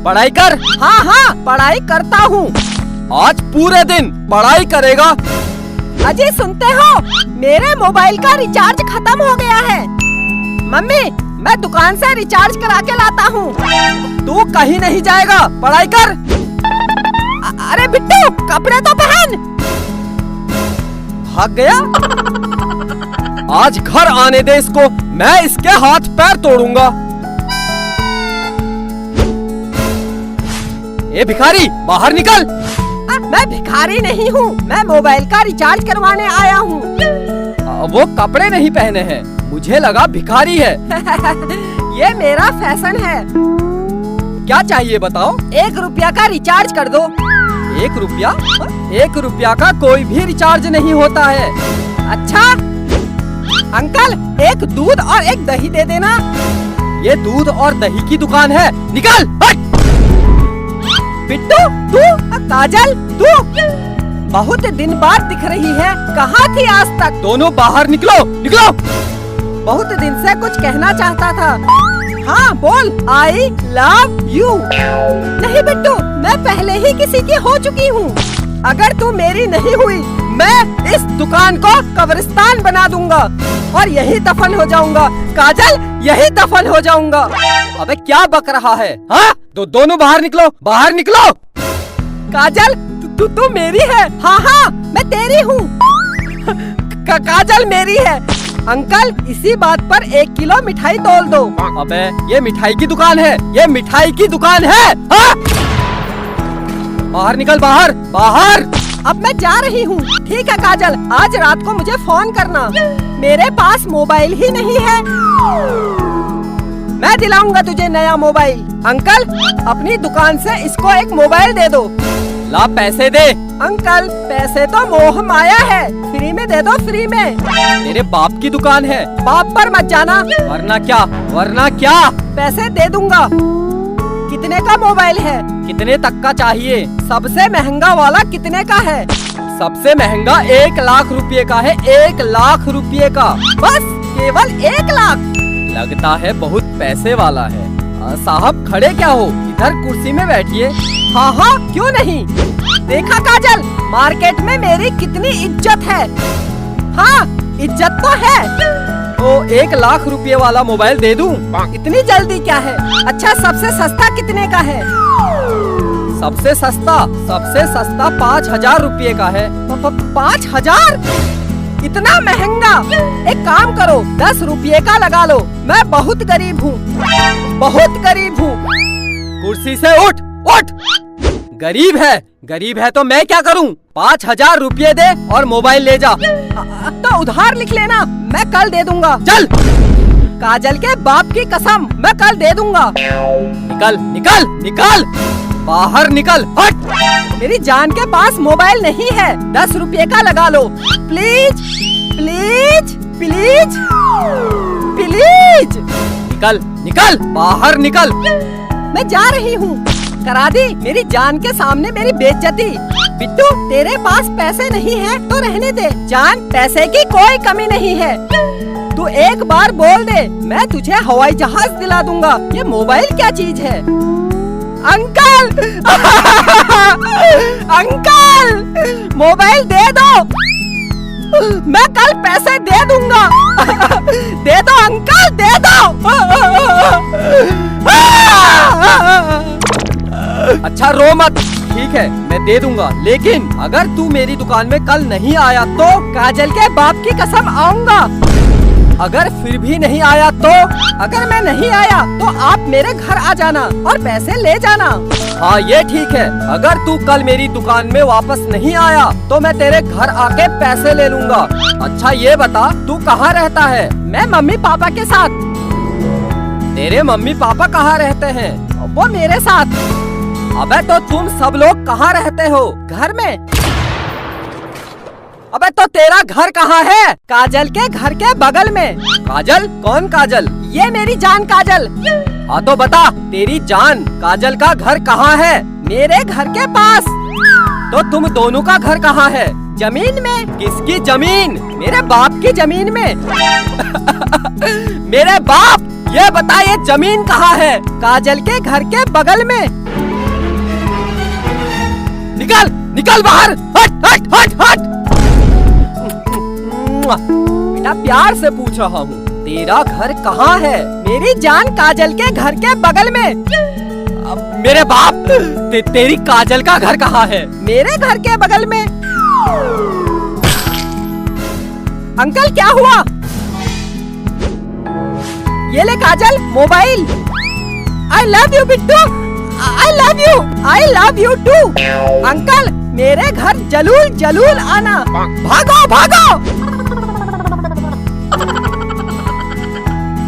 पढ़ाई कर। हाँ हाँ पढ़ाई करता हूँ। आज पूरे दिन पढ़ाई करेगा। अजी सुनते हो, मेरे मोबाइल का रिचार्ज खत्म हो गया है। मम्मी मैं दुकान से रिचार्ज करा के लाता हूँ। तू कहीं नहीं जाएगा, पढ़ाई कर। अरे बिट्टू कपड़े तो पहन। भाग गया। आज घर आने दे इसको, मैं इसके हाथ पैर तोड़ूंगा। ए भिखारी बाहर निकल। मैं भिखारी नहीं हूँ, मैं मोबाइल का रिचार्ज करवाने आया हूँ। वो कपड़े नहीं पहने हैं, मुझे लगा भिखारी है। ये मेरा फैशन है। क्या चाहिए बताओ? 1 रुपया का रिचार्ज कर दो। 1 रुपया? 1 रुपया का कोई भी रिचार्ज नहीं होता है। अच्छा अंकल, एक दूध और एक दही दे देना। ये दूध और दही की दुकान है, निकल। बिट्टू तू, काजल तू, बहुत दिन बाद दिख रही है, कहाँ थी आज तक? दोनों बाहर निकलो, निकलो। बहुत दिन से कुछ कहना चाहता था। हाँ बोल, आई लव यू। नहीं बिट्टू, मैं पहले ही किसी की हो चुकी हूँ। अगर तू मेरी नहीं हुई, मैं इस दुकान को कब्रिस्तान बना दूंगा और यही दफन हो जाऊंगा। काजल, यही दफन हो जाऊंगा। अबे क्या बक रहा है? हाँ दोनों बाहर निकलो, बाहर निकलो। काजल तू मेरी है। हाँ हाँ मैं तेरी हूँ। काजल मेरी है। अंकल इसी बात पर 1 किलो मिठाई तोल दो। अबे ये मिठाई की दुकान है, ये मिठाई की दुकान है। हाँ? बाहर निकल, बाहर बाहर। अब मैं जा रही हूँ। ठीक है काजल, आज रात को मुझे फोन करना। मेरे पास मोबाइल ही नहीं है। मैं दिलाऊंगा तुझे नया मोबाइल। अंकल अपनी दुकान से इसको एक मोबाइल दे दो। ला पैसे दे। अंकल पैसे तो मोह माया है, फ्री में दे दो, फ्री में। तेरे बाप की दुकान है। बाप पर मत जाना। वरना क्या, वरना क्या? पैसे दे दूंगा। कितने का मोबाइल है? कितने तक का चाहिए? सबसे महंगा वाला कितने का है? सबसे महंगा 1 लाख रुपए का है। 1 लाख रुपए का। बस केवल 1 लाख? लगता है बहुत पैसे वाला है। साहब खड़े क्या हो, इधर कुर्सी में बैठिए। हाँ हाँ क्यों नहीं। देखा काजल, मार्केट में मेरी कितनी इज्जत है। हाँ इज्जत तो है। तो 1 लाख रुपए वाला मोबाइल दे दूं? इतनी जल्दी क्या है? अच्छा सबसे सस्ता कितने का है? सबसे सस्ता 5,000 रुपए का है। 5,000? इतना महंगा? एक काम करो, 10 रुपये का लगा लो। मैं बहुत गरीब हूँ, बहुत गरीब हूँ। कुर्सी से उठ, उठ। गरीब है तो मैं क्या करूँ? 5,000 रुपए दे और मोबाइल ले जा। तो उधार लिख लेना, मैं कल दे दूंगा। चल। काजल के बाप की कसम, मैं कल दे दूंगा। निकल निकल निकल, बाहर निकल, हट। मेरी जान के पास मोबाइल नहीं है, 10 रुपये का लगा लो। Please please please please. निकल निकल, बाहर निकल। मैं जा रही हूँ। करा दी मेरी जान के सामने मेरी बेइज्जती। बिट्टू तेरे पास पैसे नहीं है तो रहने दे। जान पैसे की कोई कमी नहीं है। तू एक बार बोल दे, मैं तुझे हवाई जहाज दिला दूंगा। ये मोबाइल क्या चीज है? अंकल अंकल मोबाइल दे दो, मैं कल पैसे दे दूंगा। दे दो अंकल, दे दो। अच्छा रो मत, ठीक है मैं दे दूंगा, लेकिन अगर तू मेरी दुकान में कल नहीं आया तो? काजल के बाप की कसम आऊंगा। अगर फिर भी नहीं आया तो? अगर मैं नहीं आया तो आप मेरे घर आ जाना और पैसे ले जाना। हाँ ये ठीक है। अगर तू कल मेरी दुकान में वापस नहीं आया तो मैं तेरे घर आके पैसे ले लूंगा। अच्छा ये बता, तू कहाँ रहता है? मैं मम्मी पापा के साथ। तेरे मम्मी पापा कहाँ रहते हैं? वो मेरे साथ। अबे तो तुम सब लोग कहाँ रहते हो? घर में। अबे तो तेरा घर कहाँ है? काजल के घर के बगल में। काजल? कौन काजल? ये मेरी जान काजल। हाँ तो बता, तेरी जान काजल का घर कहाँ है? मेरे घर के पास। तो तुम दोनों का घर कहाँ है? जमीन में। किसकी जमीन? मेरे बाप की जमीन में। मेरे बाप? ये बता ये जमीन कहाँ है? काजल के घर के बगल में। निकल निकल बाहर, हट हट हट हट। बेटा प्यार से पूछ रहा हूँ, तेरा घर कहाँ है? मेरी जान काजल के घर के बगल में। मेरे बाप, तेरी काजल का घर कहाँ है? मेरे घर के बगल में। अंकल क्या हुआ? ये ले Kajal, mobile. I love you Bittu, I love you, I love you too. Uncle मेरे घर जलूल जलूल आना। भागो भागो।